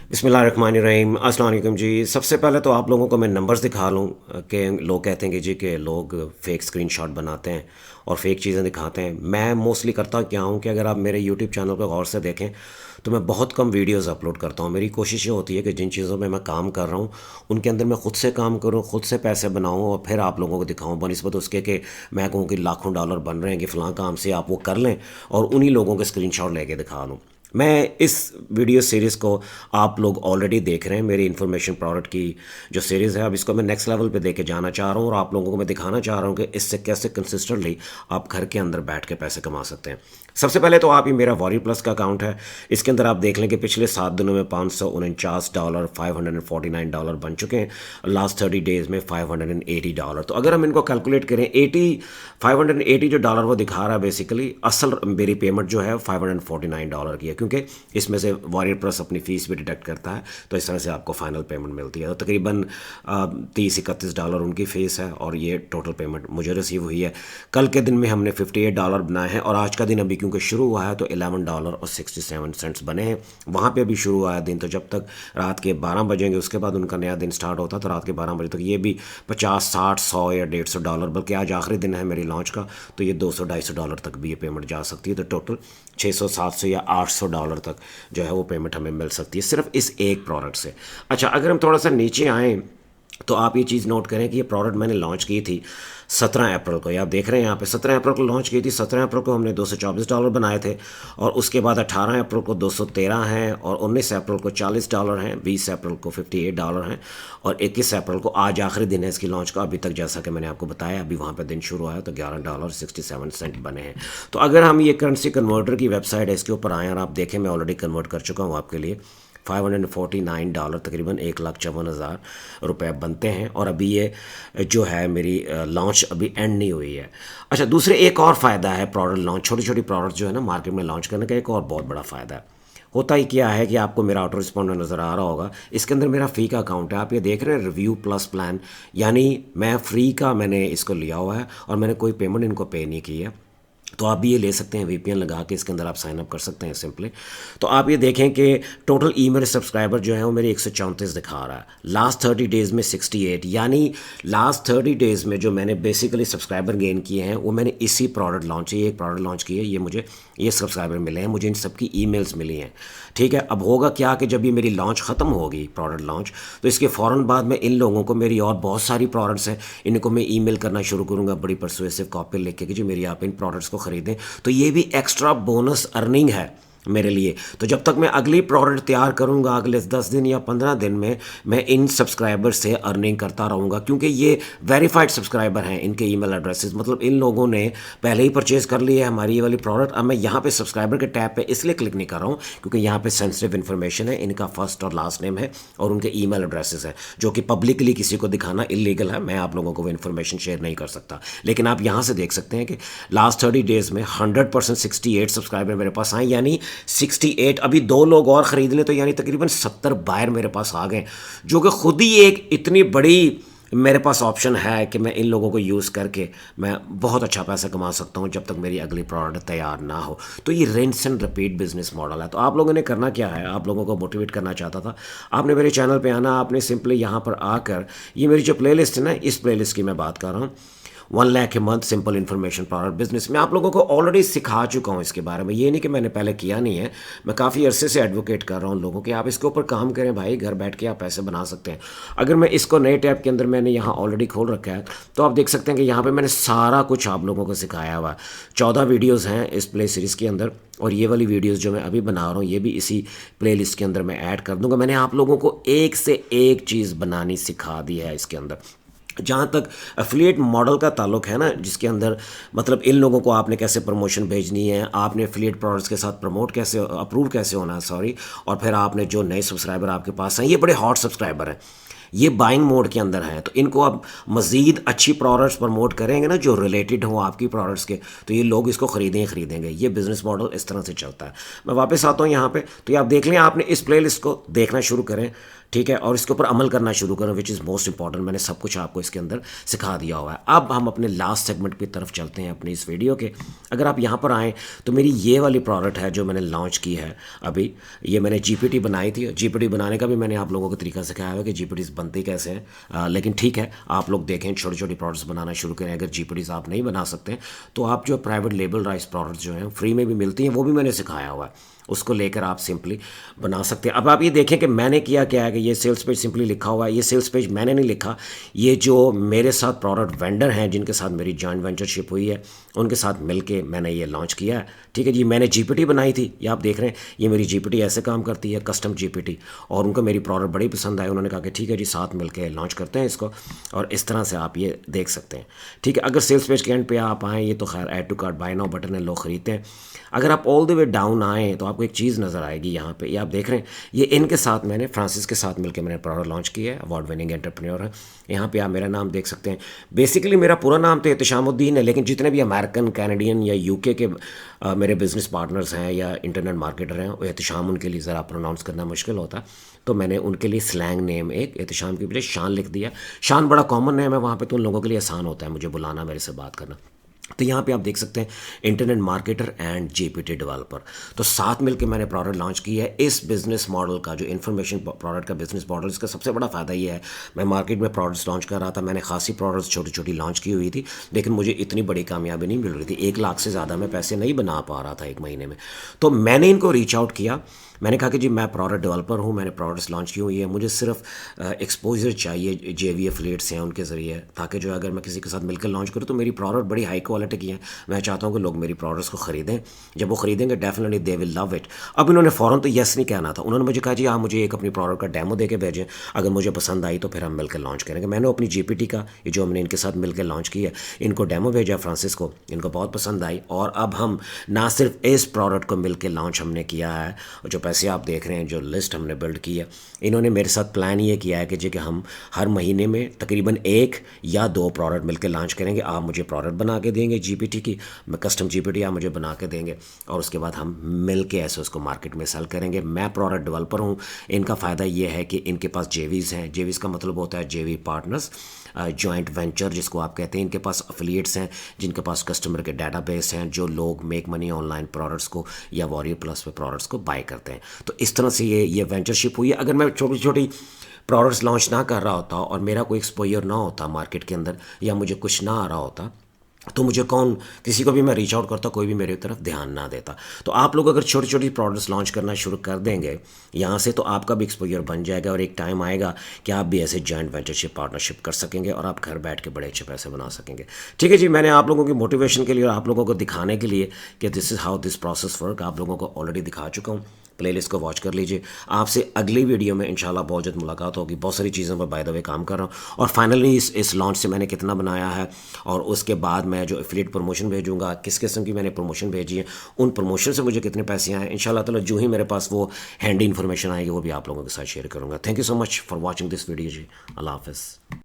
बिस्मिल्लाहिर्रहमानिर्रहीम, अस्सलाम वालेकुम जी। सबसे पहले तो आप लोगों को मैं नंबर्स दिखा लूँ कि लोग कहते हैं कि जी कि लोग फ़ेक स्क्रीनशॉट बनाते हैं और फ़ेक चीज़ें दिखाते हैं। मैं मोस्टली करता क्या हूँ कि अगर आप मेरे यूट्यूब चैनल पर गौर से देखें तो मैं बहुत कम वीडियोस अपलोड करता हूँ। मेरी कोशिश ये होती है कि जिन चीज़ों में मैं काम कर रहा हूँ उनके अंदर मैं खुद से काम करूँ, खुद से पैसे बनाऊँ और फिर आप लोगों को दिखाऊँ, बनिस्बत उसके कि मैं कहूँ कि लाखों डॉलर बन रहे हैं कि फ़लाँ काम से आप वो कर लें और उन्हीं लोगों के स्क्रीनशॉट लेके दिखा दूँ। मैं इस वीडियो सीरीज़ को आप लोग ऑलरेडी देख रहे हैं, मेरी इन्फॉर्मेशन प्रोडक्ट की जो सीरीज़ है, अब इसको मैं नेक्स्ट लेवल पे लेके जाना चाह रहा हूँ और आप लोगों को मैं दिखाना चाह रहा हूँ कि इससे कैसे कंसिस्टेंटली आप घर के अंदर बैठ के पैसे कमा सकते हैं। सबसे पहले तो आप, ये मेरा वॉरियर प्लस का अकाउंट है, इसके अंदर आप देख लें कि पिछले 7 दिनों में $549 $549 बन चुके हैं। लास्ट 30 डेज़ में $580। तो अगर हम इनको कैलकुलेट करें, 580 जो डॉलर वो दिखा रहा है, बेसिकली असल मेरी पेमेंट जो है $549 की है, क्योंकि इसमें से वॉरियर प्लस अपनी फ़ीस भी डिडक्ट करता है, तो इस तरह से आपको फाइनल पेमेंट मिलती है। तो तकरीबन $30-31 उनकी फ़ीस है और ये टोटल पेमेंट मुझे रिसीव हुई है। कल के दिन में हमने $58 बनाए हैं और आज का दिन अभी क्योंकि शुरू हुआ है तो $11.67 बने हैं। वहाँ पे अभी शुरू हुआ है दिन, तो जब तक रात के 12 बजेंगे उसके बाद उनका नया दिन स्टार्ट होता है, तो रात के 12 बजे तक ये भी 50, 60, 100 या $150, बल्कि आज आखिरी दिन है मेरी लॉन्च का, तो ये $200-250 तक भी ये पेमेंट जा सकती है। तो टोटल 600, 700 या $800 तक जो है वो पेमेंट हमें मिल सकती है सिर्फ इस एक प्रोडक्ट से। अच्छा, अगर हम थोड़ा सा नीचे आएँ तो आप ये चीज़ नोट करें कि ये प्रोडक्ट मैंने लॉन्च की थी 17 अप्रैल को। ये आप देख रहे हैं यहाँ पे 17 अप्रैल को लॉन्च की थी। 17 अप्रैल को हमने $224 बनाए थे और उसके बाद 18 अप्रैल को 213 हैं और 19 अप्रैल को $40 हैं, 20 अप्रैल को $58 हैं और 21 अप्रैल को आज आखिरी दिन है इसकी लॉन्च का। अभी तक जैसा कि मैंने आपको बताया, अभी वहाँ पर दिन शुरू हुआ है तो $11.67 बने हैं। तो अगर हम ये करेंसी कन्वर्टर की वेबसाइट है इसके ऊपर आएँ और आप देखें, मैं ऑलरेडी कन्वर्ट कर चुका हूँ आपके लिए। $549 तकरीबन 1,54,000 रुपये बनते हैं और अभी ये जो है मेरी लॉन्च अभी एंड नहीं हुई है। अच्छा, दूसरे एक और फ़ायदा है प्रोडक्ट लॉन्च, छोटी छोटी प्रोडक्ट जो है ना मार्केट में लॉन्च करने का एक और बहुत बड़ा फ़ायदा है। होता ही क्या है कि आपको मेरा ऑटो रिस्पॉन्डर नज़र आ रहा होगा, इसके अंदर मेरा फ्री का अकाउंट है। आप ये देख रहे हैं रिव्यू प्लस प्लान, यानी मैं फ्री का मैंने इसको लिया हुआ है और मैंने कोई पेमेंट इनको पे नहीं की है। तो आप भी ये ले सकते हैं, वीपीएन लगा के इसके अंदर आप साइन अप कर सकते हैं सिंपली। तो आप ये देखें कि टोटल ईमेल सब्सक्राइबर जो है वो मेरे 134 दिखा रहा है, लास्ट 30 डेज़ में 68, यानी लास्ट 30 डेज़ में जो मैंने बेसिकली सब्सक्राइबर गेन किए हैं वो मैंने इसी प्रोडक्ट लॉन्च, ये एक प्रोडक्ट लॉन्च की है, ये मुझे ये सब्सक्राइबर मिले हैं, मुझे इन सब की ईमेल्स मिली हैं। ठीक है, अब होगा क्या कि जब ये मेरी लॉन्च ख़त्म होगी प्रोडक्ट लॉन्च, तो इसके फ़ौरन बाद में इन लोगों को, मेरी और बहुत सारी प्रोडक्ट्स हैं, इनको मैं ईमेल करना शुरू करूँगा बड़ी परसुएसिव कॉपी लिख के कि जो मेरी आप इन प्रोडक्ट्स को ख़रीदें। तो ये भी एक्स्ट्रा बोनस अर्निंग है मेरे लिए। तो जब तक मैं अगली प्रोडक्ट तैयार करूंगा अगले 10 दिन या 15 दिन में, मैं इन सब्सक्राइबर से अर्निंग करता रहूँगा, क्योंकि ये वेरीफाइड सब्सक्राइबर हैं, इनके ईमेल एड्रेसेस, मतलब इन लोगों ने पहले ही परचेज़ कर ली है हमारी ये वाली प्रोडक्ट। अब मैं यहाँ पे सब्सक्राइबर के टैब पे इसलिए क्लिक नहीं कर रहा हूँ क्योंकि यहाँ पे सेंसिटिव इन्फॉर्मेशन है, इनका फर्स्ट और लास्ट नेम है और उनके ईमेल एड्रेसेस है, जो कि पब्लिकली किसी को दिखाना इलीगल है। मैं आप लोगों को वो इन्फॉर्मेशन शेयर नहीं कर सकता। लेकिन आप यहाँ से देख सकते हैं कि लास्ट 30 डेज़ में 100% 68 सब्सक्राइबर मेरे पास आए, यानी 68, अभी 2 लोग और ख़रीद लें तो यानी तकरीबन 70 बायर मेरे पास आ गए, जो कि खुद ही एक इतनी बड़ी मेरे पास ऑप्शन है कि मैं इन लोगों को यूज़ करके मैं बहुत अच्छा पैसा कमा सकता हूं जब तक मेरी अगली प्रोडक्ट तैयार ना हो। तो ये rinse and repeat business model है। तो आप लोगों ने करना क्या है, आप लोगों को मोटिवेट करना चाहता था, आपने मेरे चैनल पे आना, आपने सिंपली यहाँ पर आकर, ये मेरी जो प्लेलिस्ट है ना, इस प्लेलिस्ट की मैं बात कर रहा हूँ, 1 lakh a month simple information product business. मैं आप लोगों को ऑलरेडी सिखा चुका हूँ इसके बारे में, ये नहीं कि मैंने पहले किया नहीं है, मैं काफ़ी अरसे से एडवोकेट कर रहा हूँ लोगों के, आप इसके ऊपर काम करें भाई, घर बैठ के आप पैसे बना सकते हैं। अगर मैं इसको नए टैब के अंदर मैंने यहाँ ऑलरेडी खोल रखा है तो आप देख सकते हैं कि यहाँ पर मैंने सारा कुछ आप लोगों को सिखाया हुआ है। 14 वीडियोज़ हैं इस प्ले सीरीज़ के अंदर और ये वाली वीडियोस जो मैं अभी बना रहा हूँ ये भी इसी प्लेलिस्ट के अंदर मैं ऐड कर दूंगा। मैंने आप लोगों को एक से एक चीज़ बनानी सिखा दी है इसके अंदर। जहाँ तक एफिलिएट मॉडल का ताल्लुक है ना, जिसके अंदर मतलब इन लोगों को आपने कैसे प्रमोशन भेजनी है, आपने एफिलिएट प्रोडक्ट्स के साथ प्रमोट कैसे, अप्रूव कैसे होना है, सॉरी, और फिर आपने जो नए सब्सक्राइबर आपके पास हैं, ये बड़े हॉट सब्सक्राइबर हैं, ये बाइंग मोड के अंदर हैं, तो इनको आप मज़ीद अच्छी प्रोडक्ट्स प्रमोट करेंगे ना जो रिलेटेड हो आपकी प्रोडक्ट्स के, तो ये लोग इसको खरीदेंगे। ये बिज़नेस मॉडल इस तरह से चलता है। मैं वापस आता हूँ यहाँ पे, तो ये आप देख लें, आपने इस प्लेलिस्ट को देखना शुरू करें। ठीक है, और इसके ऊपर अमल करना शुरू करें, विच इज़ मोस्ट इंपॉर्टेंट। मैंने सब कुछ आपको इसके अंदर सिखा दिया हुआ है। अब हम अपने लास्ट सेगमेंट की तरफ चलते हैं अपनी इस वीडियो के। अगर आप यहाँ पर आएँ तो मेरी ये वाली प्रोडक्ट है जो मैंने लॉन्च की है अभी। ये मैंने जीपीटी बनाई थी। जीपीटी बनाने का भी मैंने आप लोगों को तरीका सिखाया है कि जीपीटीज बनती कैसे हैं। लेकिन ठीक है, आप लोग देखें, छोटी छोटी प्रोडक्ट्स बनाना शुरू करें। अगर जीपीटीज आप नहीं बना सकते तो आप जो प्राइवेट लेबल राइस प्रोडक्ट्स जो हैं फ्री में भी मिलती हैं, वो भी मैंने सिखाया हुआ है, उसको लेकर आप सिंपली बना सकते हैं। अब आप ये देखें कि मैंने किया क्या है कि ये सेल्स पेज सिंपली लिखा हुआ है। ये सेल्स पेज मैंने नहीं लिखा, ये जो मेरे साथ प्रोडक्ट वेंडर हैं जिनके साथ मेरी जॉइंट वेंचरशिप हुई है, उनके साथ मिलके मैंने ये लॉन्च किया है। ठीक है जी, मैंने जीपीटी बनाई थी, ये आप देख रहे हैं, ये मेरी जीपीटी ऐसे काम करती है, कस्टम जीपीटी, और उनको मेरी प्रोडक्ट बड़ी पसंद आई। उन्होंने कहा कि ठीक है जी, साथ मिलके लॉन्च करते हैं इसको, और इस तरह से आप ये देख सकते हैं। ठीक है, अगर सेल्स पेज के एंड पे आप आएँ, ये तो खैर add to cart buy now button है, लोग खरीदते हैं। अगर आप ऑल द वे डाउन आएँ तो आपको एक चीज़ नज़र आएगी यहाँ पे, ये आप देख रहे हैं, ये इनके साथ मैंने फ्रांसिस के साथ मिलकर मैंने प्रोडक्ट लॉन्च किया है। अवार्ड विनिंग एंटरप्रेन्योर है। यहाँ पे आप मेरा नाम देख सकते हैं। बेसिकली मेरा पूरा नाम तो एहतशामुद्दीन है, लेकिन जितने भी अमेरिकन, कैनेडियन या यूके के मेरे बिजनेस पार्टनर्स हैं या इंटरनेट मार्केटर हैं, वो एहतशाम उनके लिए ज़रा प्रोनाउंस करना मुश्किल होता है, तो मैंने उनके लिए स्लैंग नेम एक एहतशाम की बजाय शान लिख दिया। शान बड़ा कॉमन नेम है वहाँ पे, तो उन लोगों के लिए आसान होता है मुझे बुलाना, मेरे से बात करना। तो यहाँ पे आप देख सकते हैं internet marketer and GPT developer, तो साथ मिलकर मैंने प्रोडक्ट लॉन्च की है। इस बिज़नेस मॉडल का, जो इन्फॉर्मेशन प्रोडक्ट का बिज़नेस मॉडल, इसका सबसे बड़ा फ़ायदा ये है, मैं मार्केट में प्रोडक्ट्स लॉन्च कर रहा था, मैंने खासी प्रोडक्ट्स छोटी छोटी लॉन्च की हुई थी, लेकिन मुझे इतनी बड़ी कामयाबी नहीं मिल रही थी। 1 लाख से ज़्यादा मैं पैसे नहीं बना पा रहा था 1 महीने में। तो मैंने इनको रीच आउट किया, मैंने कहा कि जी मैं प्रोडक्ट डेवलपर हूँ, मैंने प्रोडक्ट्स लॉन्च की हुई है, मुझे सिर्फ एक्सपोजर चाहिए जेवी एफिलिएट्स हैं उनके ज़रिए, ताकि जो अगर मैं किसी के साथ मिलकर लॉन्च करूँ तो मेरी प्रोडक्ट बड़ी हाई क्वालिटी की है। मैं चाहता हूँ कि लोग मेरी प्रोडक्ट्स को ख़रीदें, जब वो ख़रीदेंगे definitely they will love it. अब इन्होंने फ़ौरन तो येस नहीं कहना था, उन्होंने मुझे कहा जी आप मुझे एक अपनी प्रोडक्ट का डेमो दे के भेजें, अगर मुझे पसंद आई तो फिर हम मिलकर लॉन्च करेंगे। मैंने अपनी जीपीटी का, ये जो हमने इनके साथ मिलकर लॉन्च की है, इनको डेमो भेजा फ्रांसिस को, इनको बहुत पसंद आई, और अब हम ना सिर्फ इस प्रोडक्ट को मिलकर लॉन्च हमने किया है, और जो पैसे आप देख रहे हैं, जो लिस्ट हमने बिल्ड की है, इन्होंने मेरे साथ प्लान ये किया है कि जी कि हम हर महीने में तकरीबन 1 या 2 प्रोडक्ट मिलकर लॉन्च करेंगे। आप मुझे प्रोडक्ट बना के देंगे जीपीटी की, मैं कस्टम जीपीटी आप मुझे बना के देंगे, और उसके बाद हम मिल के ऐसे उसको मार्केट में सेल करेंगे। मैं प्रोडक्ट डेवलपर हूँ, इनका फ़ायदा ये है कि इनके पास जेवीज़ हैं। जेवीज़ का मतलब होता है जेवी पार्टनर्स, जॉइंट वेंचर जिसको आप कहते हैं। इनके पास एफिलिएट्स हैं, जिनके पास कस्टमर के डाटाबेस हैं, जो लोग मेक मनी ऑनलाइन प्रोडक्ट्स को या वॉरियर प्लस पे प्रोडक्ट्स को बाय करते हैं। तो इस तरह से ये वेंचरशिप हुई है। अगर मैं छोटी छोटी प्रोडक्ट्स लॉन्च ना कर रहा होता और मेरा कोई एक्सपोजर ना होता मार्केट के अंदर, या मुझे कुछ ना आ रहा होता, तो मुझे कौन, किसी को भी मैं रीच आउट करता, कोई भी मेरी तरफ ध्यान ना देता। तो आप लोग अगर छोटी छोटी प्रोडक्ट्स लॉन्च करना शुरू कर देंगे यहाँ से, तो आपका भी एक्सपोजर बन जाएगा, और एक टाइम आएगा कि आप भी ऐसे जॉइंट वेंचरशिप पार्टनरशिप कर सकेंगे, और आप घर बैठ के बड़े अच्छे पैसे बना सकेंगे। ठीक है जी, मैंने आप लोगों की मोटिवेशन के लिए और आप लोगों को दिखाने के लिए कि this is how this process work, आप लोगों को ऑलरेडी दिखा चुका हूँ। प्लेलिस्ट को वॉच कर लीजिए। आपसे अगली वीडियो में इंशाल्लाह बहुत जल्द मुलाकात होगी। बहुत सारी चीज़ों पर बाय द वे काम कर रहा हूँ, और फाइनली इस लॉन्च से मैंने कितना बनाया है, और उसके बाद मैं जो एफिलिएट प्रमोशन भेजूंगा, किस किस्म की मैंने प्रमोशन भेजी है, उन प्रमोशन से मुझे कितने पैसे आए, इंशाल्लाह ताला जो ही मेरे पास वो हैंडी इन्फॉर्मेशन आएगी वो भी आप लोगों के साथ शेयर करूँगा। Thank you so much for watching this video जी। अल्लाह हाफ़िज़।